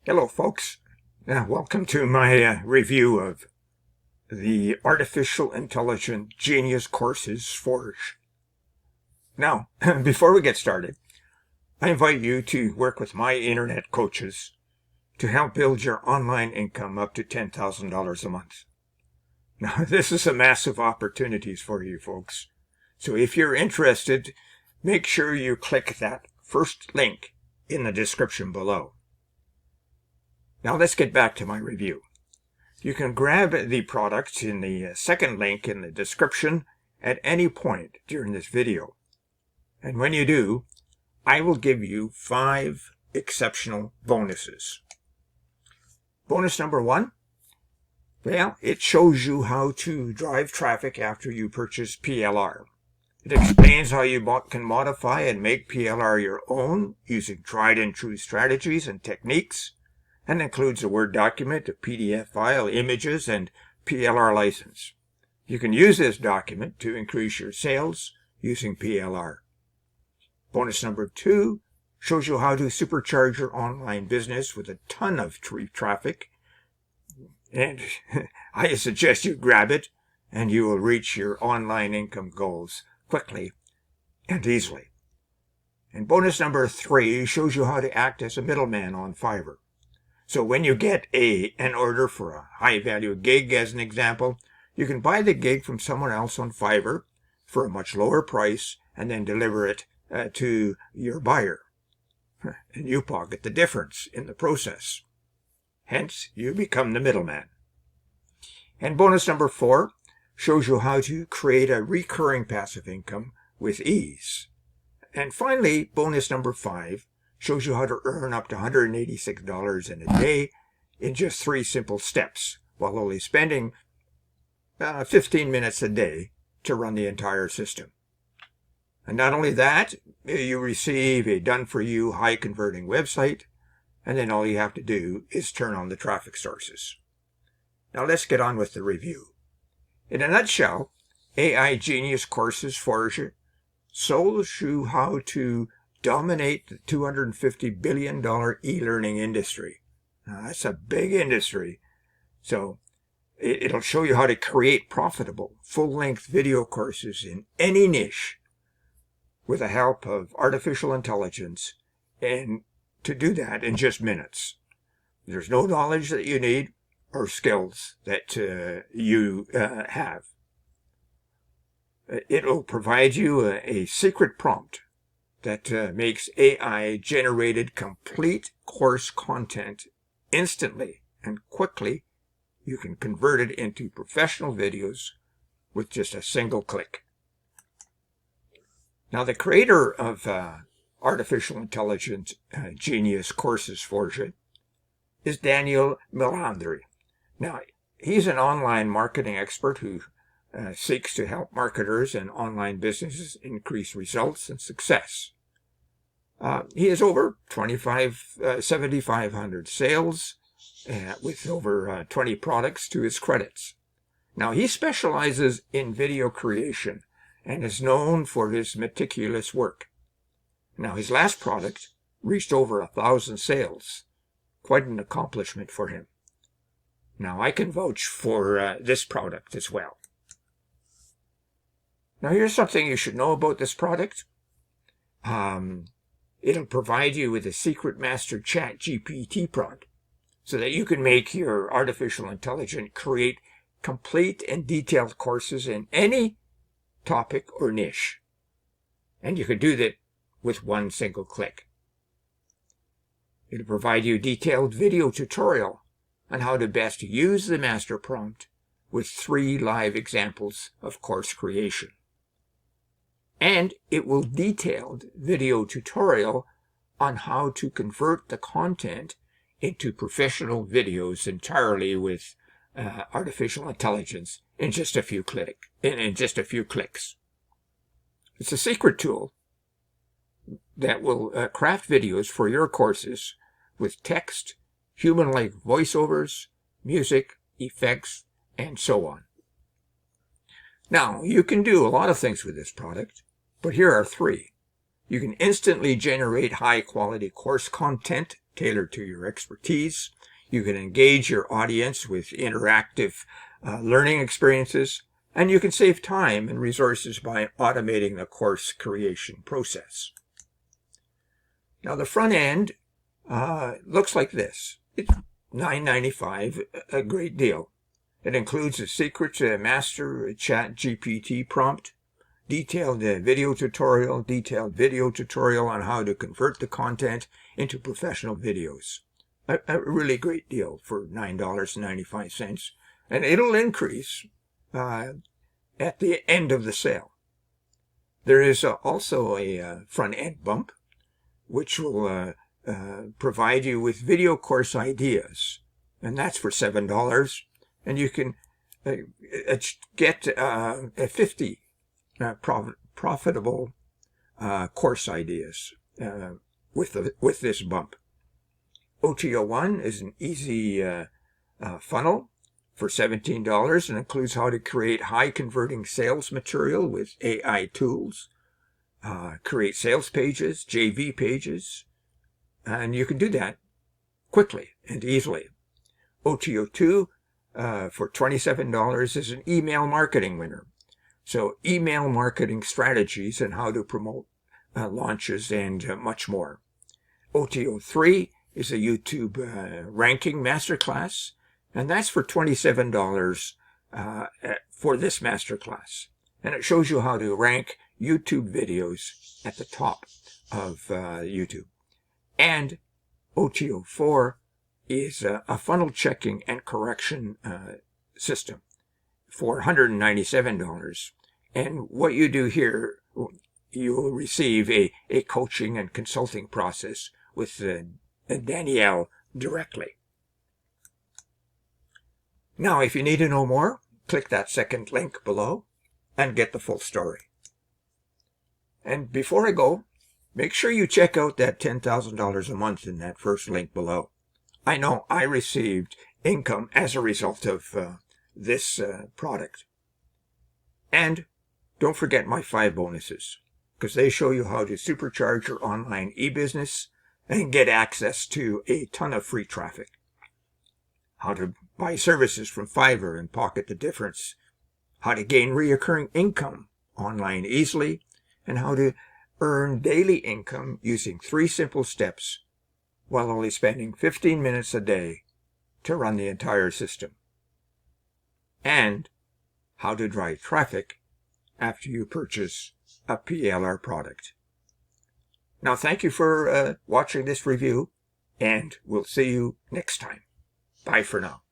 Hello, folks. Welcome to my review of the Artificial Intelligence Genius Courses Forge. Now, before we get started, I invite you to work with my internet coaches to help build your online income up to $10,000 a month. Now, this is a massive opportunity for you folks. So if you're interested, make sure you click that first link in the description below. Now let's get back to my review. You can grab the product in the second link in the description at any point during this video. And when you do, I will give you 5 exceptional bonuses. Bonus number 1, well, it shows you how to drive traffic after you purchase PLR. It explains how you can modify and make PLR your own using tried and true strategies and techniques, and includes a Word document, a PDF file, images, and PLR license. You can use this document to increase your sales using PLR. Bonus number 2 shows you how to supercharge your online business with a ton of traffic. And I suggest you grab it, and you will reach your online income goals quickly and easily. And bonus number 3 shows you how to act as a middleman on Fiverr. So when you get an order for a high-value gig, as an example, you can buy the gig from someone else on Fiverr for a much lower price and then deliver it to your buyer. And you pocket the difference in the process. Hence, you become the middleman. And bonus number 4 shows you how to create a recurring passive income with ease. And finally, bonus number 5 shows you how to earn up to $186 in a day in just 3 simple steps, while only spending 15 minutes a day to run the entire system. And not only that, you receive a done-for-you, high-converting website, and then all you have to do is turn on the traffic sources. Now let's get on with the review. In a nutshell, AI Genius Courses Forge shows you how to dominate the $250 billion e-learning industry. Now, that's a big industry. So it'll show you how to create profitable, full-length video courses in any niche with the help of artificial intelligence, and to do that in just minutes. There's no knowledge that you need or skills that you have. It will provide you a secret prompt that makes AI-generated complete course content instantly and quickly. You can convert it into professional videos with just a single click. Now, the creator of Artificial Intelligence Genius Courses Forge is Daniel Melandri. Now, he's an online marketing expert who seeks to help marketers and online businesses increase results and success. He has over 7,500 sales with over 20 products to his credits. Now, he specializes in video creation and is known for his meticulous work. Now, his last product reached over 1,000 sales. Quite an accomplishment for him. Now, I can vouch for this product as well. Now, here's something you should know about this product. It'll provide you with a secret master ChatGPT prompt so that you can make your artificial intelligence create complete and detailed courses in any topic or niche. And you can do that with one single click. It'll provide you a detailed video tutorial on how to best use the master prompt with 3 live examples of course creation. And it will detailed video tutorial on how to convert the content into professional videos entirely with artificial intelligence in just a few clicks. It's a secret tool that will craft videos for your courses with text, human-like voiceovers, music, effects, and so on. Now, you can do a lot of things with this product, but here are 3. You can instantly generate high-quality course content tailored to your expertise. You can engage your audience with interactive learning experiences, and you can save time and resources by automating the course creation process. Now, the front end looks like this. It's $9.95, a great deal. It includes a secret master ChatGPT prompt, detailed video tutorial on how to convert the content into professional videos. A really great deal for $9.95, and it'll increase at the end of the sale. There is also a front-end bump, which will provide you with video course ideas, and that's for $7, and you can get 50 profitable course ideas with this bump. OTO1 is an easy funnel for $17 and includes how to create high-converting sales material with AI tools, create sales pages, JV pages, and you can do that quickly and easily. OTO2 for $27 is an email marketing winner. So email marketing strategies and how to promote launches and much more. OTO3 is a YouTube ranking masterclass, and that's for $27 for this masterclass. And it shows you how to rank YouTube videos at the top of YouTube. And OTO4 is a funnel checking and correction system for $197. And what you do here, you will receive a coaching and consulting process with Danielle directly. Now, if you need to know more, click that second link below and get the full story. And before I go, make sure you check out that $10,000 a month in that first link below. I know I received income as a result of this product. And don't forget my 5 bonuses, because they show you how to supercharge your online e-business and get access to a ton of free traffic. How to buy services from Fiverr and pocket the difference. How to gain recurring income online easily. And how to earn daily income using 3 simple steps while only spending 15 minutes a day to run the entire system. And how to drive traffic after you purchase a PLR product. Now, thank you for watching this review, and we'll see you next time. Bye for now.